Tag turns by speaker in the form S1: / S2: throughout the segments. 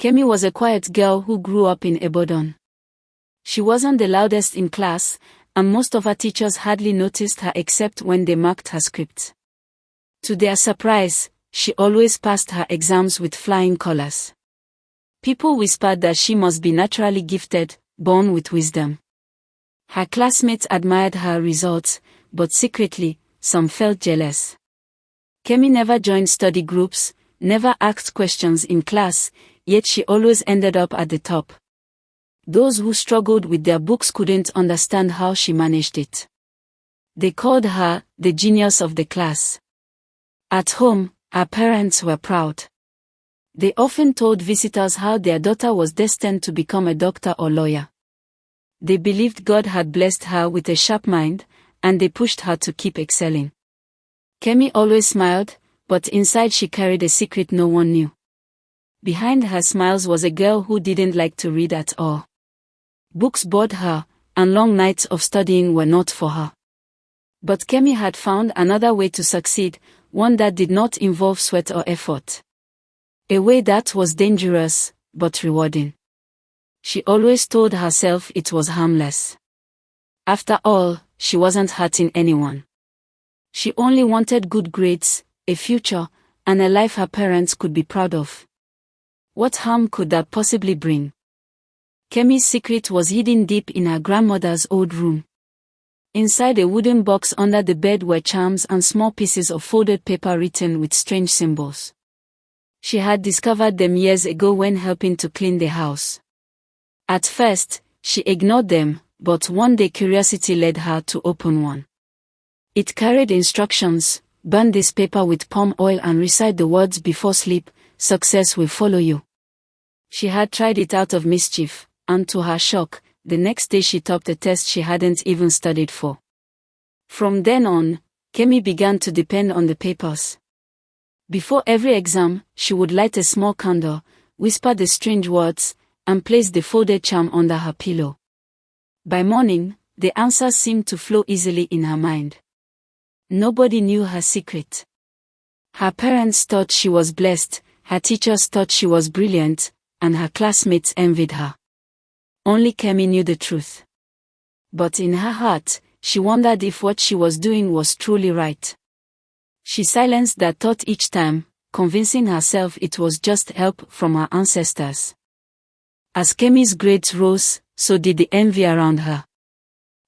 S1: Kemi was a quiet girl who grew up in Ibadan. She wasn't the loudest in class, and most of her teachers hardly noticed her except when they marked her script. To their surprise, she always passed her exams with flying colors. People whispered that she must be naturally gifted, born with wisdom. Her classmates admired her results, but secretly, some felt jealous. Kemi never joined study groups, never asked questions in class, yet she always ended up at the top. Those who struggled with their books couldn't understand how she managed it. They called her the genius of the class. At home, her parents were proud. They often told visitors how their daughter was destined to become a doctor or lawyer. They believed God had blessed her with a sharp mind, and they pushed her to keep excelling. Kemi always smiled, but inside she carried a secret no one knew. Behind her smiles was a girl who didn't like to read at all. Books bored her, and long nights of studying were not for her. But Kemi had found another way to succeed, one that did not involve sweat or effort. A way that was dangerous, but rewarding. She always told herself it was harmless. After all, she wasn't hurting anyone. She only wanted good grades, a future, and a life her parents could be proud of. What harm could that possibly bring? Kemi's secret was hidden deep in her grandmother's old room. Inside a wooden box under the bed were charms and small pieces of folded paper written with strange symbols. She had discovered them years ago when helping to clean the house. At first, she ignored them, but one day curiosity led her to open one. It carried instructions: burn this paper with palm oil and recite the words before sleep, success will follow you. She had tried it out of mischief, and to her shock, the next day she topped a test she hadn't even studied for. From then on, Kemi began to depend on the papers. Before every exam, she would light a small candle, whisper the strange words, and place the folded charm under her pillow. By morning, the answers seemed to flow easily in her mind. Nobody knew her secret. Her parents thought she was blessed, her teachers thought she was brilliant, and her classmates envied her. Only Kemi knew the truth. But in her heart, she wondered if what she was doing was truly right. She silenced that thought each time, convincing herself it was just help from her ancestors. As Kemi's grades rose, so did the envy around her.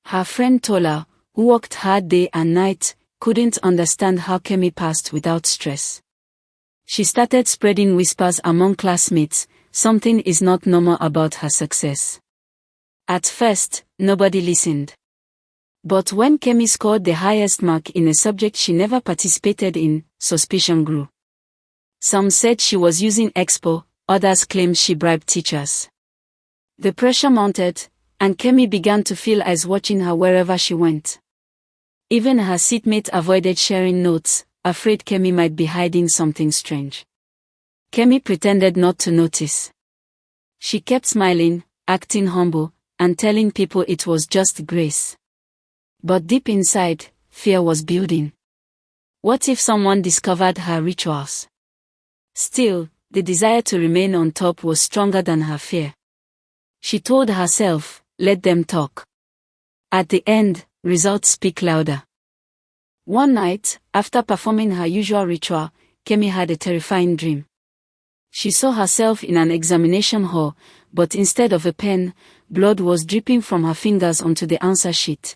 S1: Her friend Tola, who worked hard day and night, couldn't understand how Kemi passed without stress. She started spreading whispers among classmates: something is not normal about her success. At first, nobody listened. But when Kemi scored the highest mark in a subject she never participated in, suspicion grew. Some said she was using expo, others claimed she bribed teachers. The pressure mounted, and Kemi began to feel eyes watching her wherever she went. Even her seatmate avoided sharing notes, afraid Kemi might be hiding something strange. Kemi pretended not to notice. She kept smiling, acting humble, and telling people it was just grace. But deep inside, fear was building. What if someone discovered her rituals? Still, the desire to remain on top was stronger than her fear. She told herself, let them talk. At the end, results speak louder. One night, after performing her usual ritual, Kemi had a terrifying dream. She saw herself in an examination hall, but instead of a pen, blood was dripping from her fingers onto the answer sheet.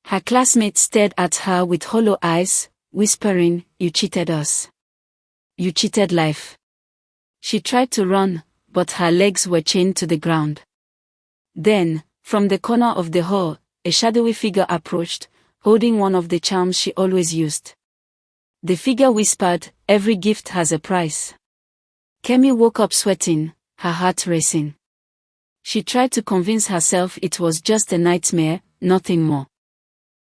S1: Her classmates stared at her with hollow eyes, whispering, "You cheated us. You cheated life." She tried to run, but her legs were chained to the ground. Then, from the corner of the hall, a shadowy figure approached, holding one of the charms she always used. The figure whispered, "Every gift has a price." Kemi woke up sweating, her heart racing. She tried to convince herself it was just a nightmare, nothing more.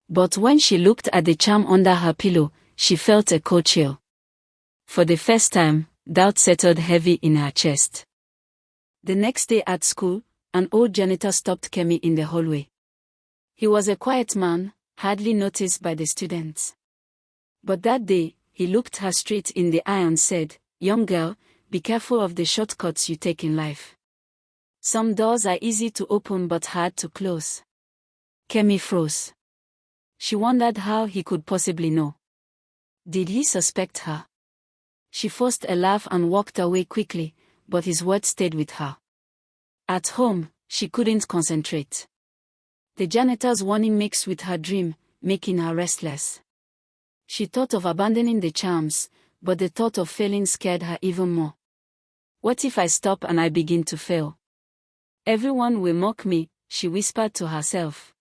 S1: But when she looked at the charm under her pillow, she felt a cold chill. For the first time, doubt settled heavy in her chest. The next day at school, an old janitor stopped Kemi in the hallway. He was a quiet man, hardly noticed by the students. But that day, he looked her straight in the eye and said, "Young girl, be careful of the shortcuts you take in life. Some doors are easy to open but hard to close. Kemi froze. She wondered how he could possibly know. Did he suspect her? She forced a laugh and walked away quickly, but his words stayed with her. At home, she couldn't concentrate. The janitor's warning mixed with her dream, making her restless. She thought of abandoning the charms, but the thought of failing scared her even more. What if I stop and I begin to fail? Everyone will mock me, she whispered to herself.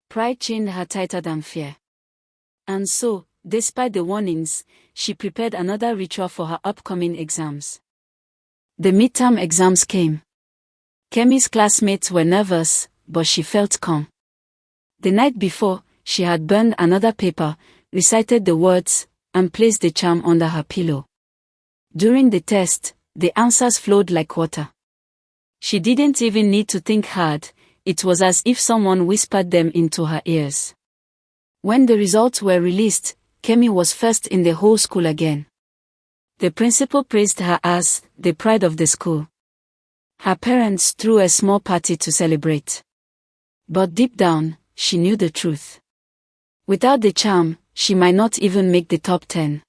S1: Pride chained her tighter than fear. And so, despite the warnings, she prepared another ritual for her upcoming exams. The midterm exams came. Kemi's classmates were nervous, but she felt calm. The night before, she had burned another paper, recited the words, and placed the charm under her pillow. During the test, the answers flowed like water. She didn't even need to think hard, it was as if someone whispered them into her ears. When the results were released, Kemi was first in the whole school again. The principal praised her as the pride of the school. Her parents threw a small party to celebrate. But deep down, she knew the truth. Without the charm, she might not even make the top 10.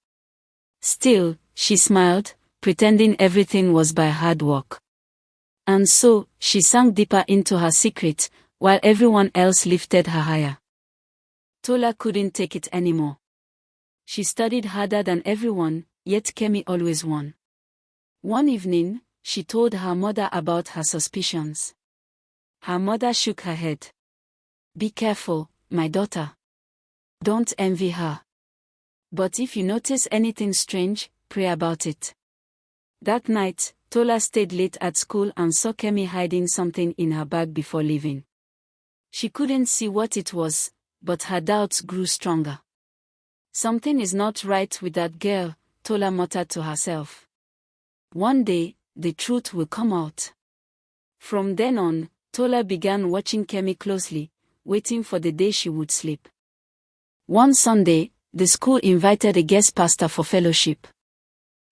S1: Still, she smiled, pretending everything was by hard work. And so, she sank deeper into her secret, while everyone else lifted her higher. Tola couldn't take it anymore. She studied harder than everyone, yet Kemi always won. One evening, she told her mother about her suspicions. Her mother shook her head. Be careful, my daughter. Don't envy her. But if you notice anything strange, pray about it. That night, Tola stayed late at school and saw Kemi hiding something in her bag before leaving. She couldn't see what it was, but her doubts grew stronger. Something is not right with that girl, Tola muttered to herself. One day, the truth will come out. From then on, Tola began watching Kemi closely, waiting for the day she would sleep. One Sunday, the school invited a guest pastor for fellowship.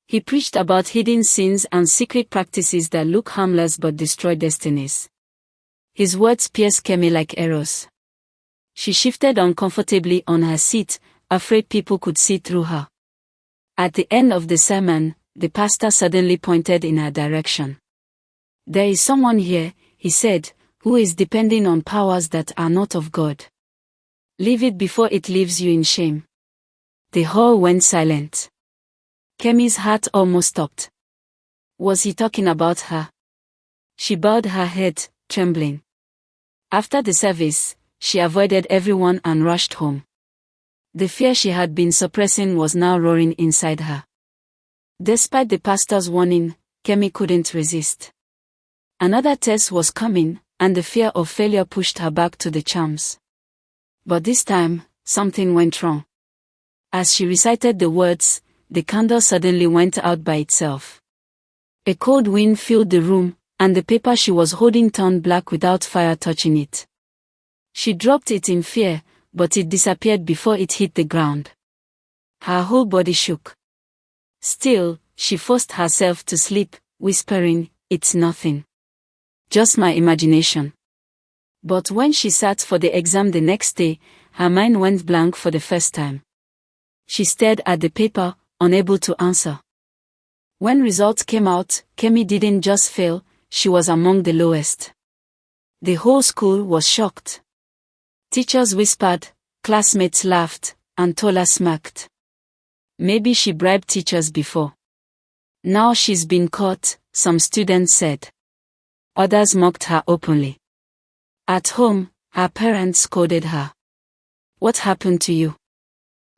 S1: He preached about hidden sins and secret practices that look harmless but destroy destinies. His words pierced Kemi like arrows. She shifted uncomfortably on her seat, afraid people could see through her. At the end of the sermon, the pastor suddenly pointed in her direction. There is someone here, he said, who is depending on powers that are not of God. Leave it before it leaves you in shame. The hall went silent. Kemi's heart almost stopped. Was he talking about her? She bowed her head, trembling. After the service, she avoided everyone and rushed home. The fear she had been suppressing was now roaring inside her. Despite the pastor's warning, Kemi couldn't resist. Another test was coming, and the fear of failure pushed her back to the charms. But this time, something went wrong. As she recited the words, the candle suddenly went out by itself. A cold wind filled the room, and the paper she was holding turned black without fire touching it. She dropped it in fear, but it disappeared before it hit the ground. Her whole body shook. Still, she forced herself to sleep, whispering, "It's nothing. Just my imagination." But when she sat for the exam the next day, her mind went blank for the first time. She stared at the paper, unable to answer. When results came out, Kemi didn't just fail, she was among the lowest. The whole school was shocked. Teachers whispered, classmates laughed, and Tola smirked. Maybe she bribed teachers before. Now she's been caught, some students said. Others mocked her openly. At home, her parents scolded her. What happened to you?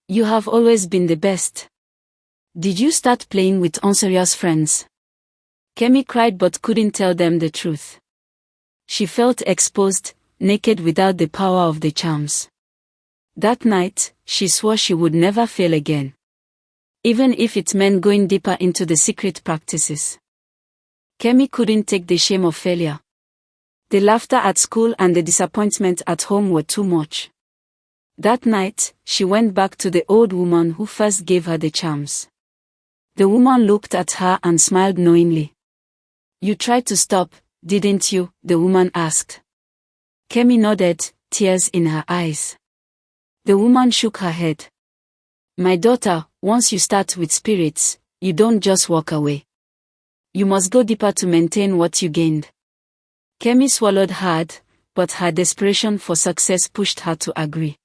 S1: You have always been the best. Did you start playing with unserious friends? Kemi cried but couldn't tell them the truth. She felt exposed, naked without the power of the charms. That night, she swore she would never fail again. Even if it meant going deeper into the secret practices. Kemi couldn't take the shame of failure. The laughter at school and the disappointment at home were too much. That night, she went back to the old woman who first gave her the charms. The woman looked at her and smiled knowingly. You tried to stop, didn't you? The woman asked. Kemi nodded, tears in her eyes. The woman shook her head. My daughter, once you start with spirits, you don't just walk away. You must go deeper to maintain what you gained. Kemi swallowed hard, but her desperation for success pushed her to agree.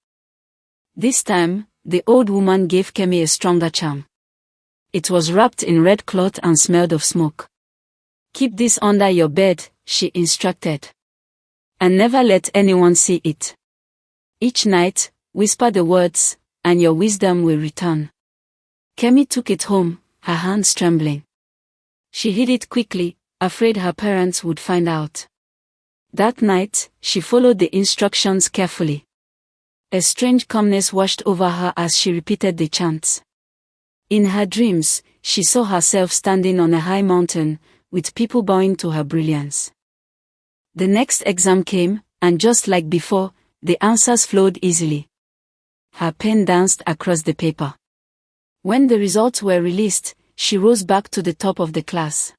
S1: This time, the old woman gave Kemi a stronger charm. It was wrapped in red cloth and smelled of smoke. Keep this under your bed, she instructed. And never let anyone see it. Each night, whisper the words, and your wisdom will return. Kemi took it home, her hands trembling. She hid it quickly, afraid her parents would find out. That night, she followed the instructions carefully. A strange calmness washed over her as she repeated the chants. In her dreams, she saw herself standing on a high mountain, with people bowing to her brilliance. The next exam came, and just like before, the answers flowed easily. Her pen danced across the paper. When the results were released, she rose back to the top of the class.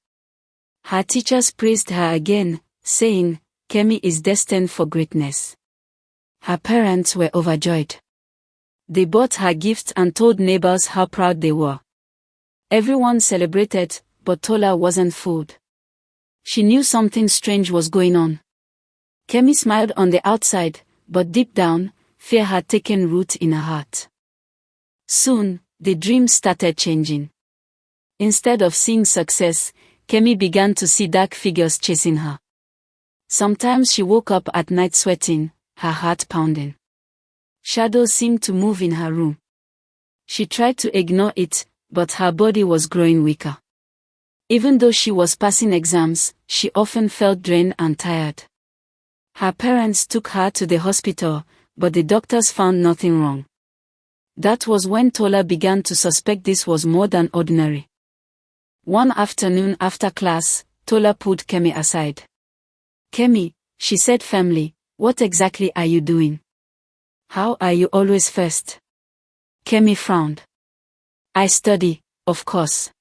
S1: Her teachers praised her again, saying, Kemi is destined for greatness. Her parents were overjoyed. They bought her gifts and told neighbors how proud they were. Everyone celebrated, but Tola wasn't fooled. She knew something strange was going on. Kemi smiled on the outside, but deep down, fear had taken root in her heart. Soon, the dreams started changing. Instead of seeing success, Kemi began to see dark figures chasing her. Sometimes she woke up at night sweating, her heart pounding. Shadows seemed to move in her room. She tried to ignore it, but her body was growing weaker. Even though she was passing exams, she often felt drained and tired. Her parents took her to the hospital, but the doctors found nothing wrong. That was when Tola began to suspect this was more than ordinary. One afternoon after class, Tola pulled Kemi aside. Kemi, she said firmly, what exactly are you doing? How are you always first? Kemi frowned. I study, of course.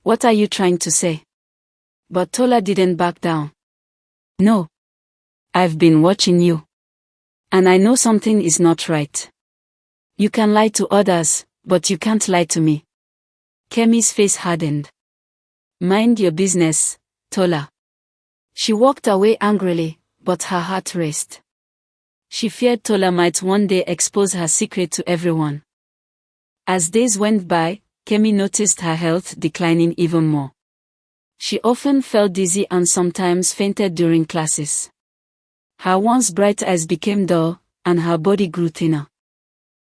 S1: What are you trying to say? But Tola didn't back down. No. I've been watching you. And I know something is not right. You can lie to others, but you can't lie to me. Kemi's face hardened. Mind your business, Tola. She walked away angrily, but her heart raced. She feared Tola might one day expose her secret to everyone. As days went by, Kemi noticed her health declining even more. She often felt dizzy and sometimes fainted during classes. Her once bright eyes became dull, and her body grew thinner.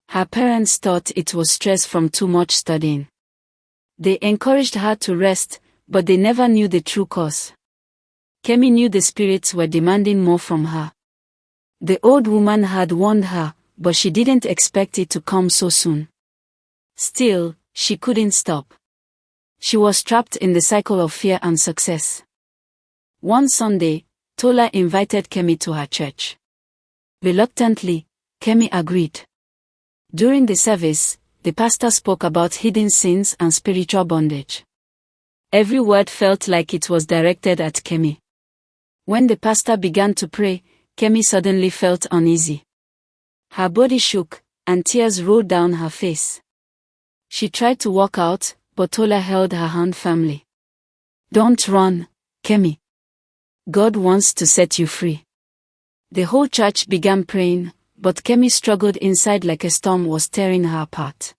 S1: Her parents thought it was stress from too much studying. They encouraged her to rest, but they never knew the true cause. Kemi knew the spirits were demanding more from her. The old woman had warned her, but she didn't expect it to come so soon. Still, she couldn't stop. She was trapped in the cycle of fear and success. One Sunday, Tola invited Kemi to her church. Reluctantly, Kemi agreed. During the service, the pastor spoke about hidden sins and spiritual bondage. Every word felt like it was directed at Kemi. When the pastor began to pray, Kemi suddenly felt uneasy. Her body shook, and tears rolled down her face. She tried to walk out, but Tola held her hand firmly. Don't run, Kemi. God wants to set you free. The whole church began praying, but Kemi struggled inside like a storm was tearing her apart.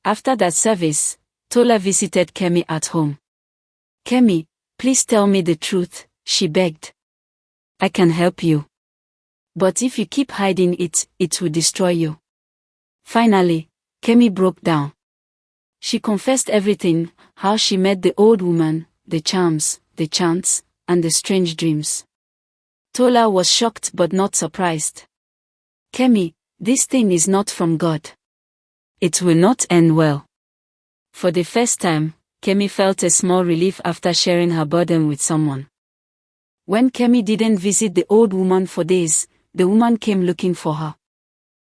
S1: After that service, Tola visited Kemi at home. Kemi, please tell me the truth, she begged. I can help you. But if you keep hiding it, it will destroy you. Finally, Kemi broke down. She confessed everything, how she met the old woman, the charms, the chants, and the strange dreams. Tola was shocked but not surprised. Kemi, this thing is not from God. It will not end well. For the first time, Kemi felt a small relief after sharing her burden with someone. When Kemi didn't visit the old woman for days, the woman came looking for her.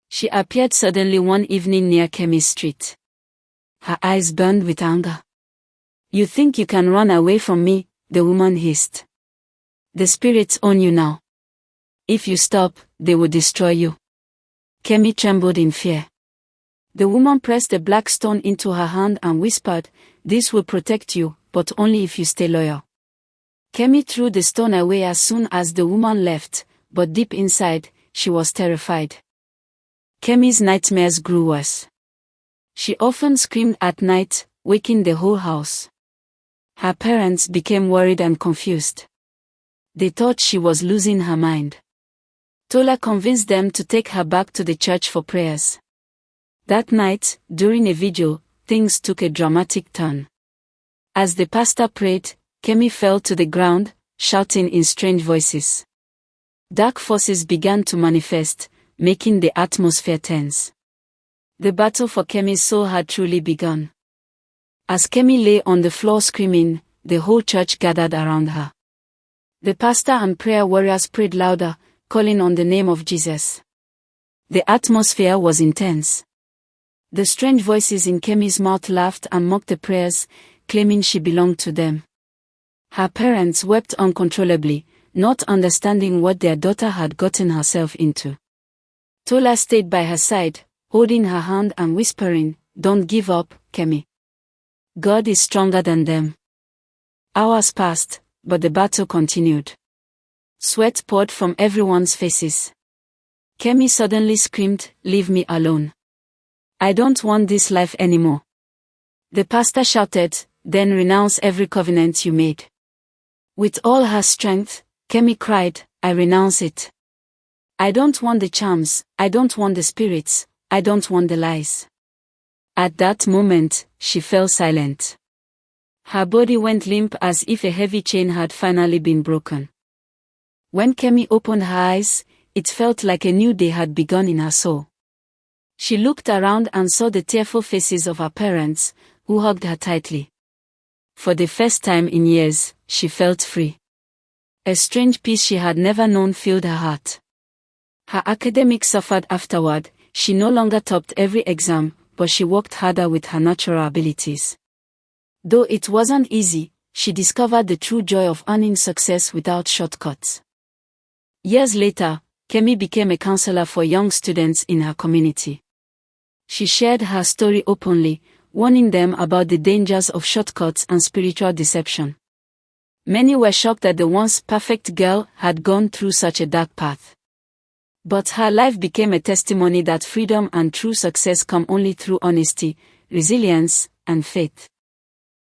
S1: She appeared suddenly one evening near Kemi's street. Her eyes burned with anger. "You think you can run away from me?" the woman hissed. "The spirits own you now. If you stop, they will destroy you." Kemi trembled in fear. The woman pressed a black stone into her hand and whispered, "This will protect you, but only if you stay loyal." Kemi threw the stone away as soon as the woman left, but deep inside, she was terrified. Kemi's nightmares grew worse. She often screamed at night, waking the whole house. Her parents became worried and confused. They thought she was losing her mind. Tola convinced them to take her back to the church for prayers. That night, during a vigil, things took a dramatic turn. As the pastor prayed, Kemi fell to the ground, shouting in strange voices. Dark forces began to manifest, making the atmosphere tense. The battle for Kemi's soul had truly begun. As Kemi lay on the floor screaming, the whole church gathered around her. The pastor and prayer warriors prayed louder, calling on the name of Jesus. The atmosphere was intense. The strange voices in Kemi's mouth laughed and mocked the prayers, claiming she belonged to them. Her parents wept uncontrollably, not understanding what their daughter had gotten herself into. Tola stayed by her side, holding her hand and whispering, "Don't give up, Kemi. God is stronger than them." Hours passed, but the battle continued. Sweat poured from everyone's faces. Kemi suddenly screamed, "Leave me alone. I don't want this life anymore." The pastor shouted, "Then renounce every covenant you made." With all her strength, Kemi cried, "I renounce it. I don't want the charms, I don't want the spirits, I don't want the lies." At that moment, she fell silent. Her body went limp as if a heavy chain had finally been broken. When Kemi opened her eyes, it felt like a new day had begun in her soul. She looked around and saw the tearful faces of her parents, who hugged her tightly. For the first time in years, she felt free. A strange peace she had never known filled her heart. Her academics suffered afterward. She no longer topped every exam, but she worked harder with her natural abilities. Though it wasn't easy, she discovered the true joy of earning success without shortcuts. Years later, Kemi became a counselor for young students in her community. She shared her story openly, warning them about the dangers of shortcuts and spiritual deception. Many were shocked that the once perfect girl had gone through such a dark path. But her life became a testimony that freedom and true success come only through honesty, resilience, and faith.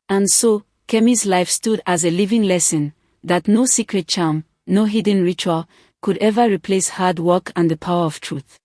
S1: And so, Kemi's life stood as a living lesson that no secret charm, no hidden ritual, could ever replace hard work and the power of truth.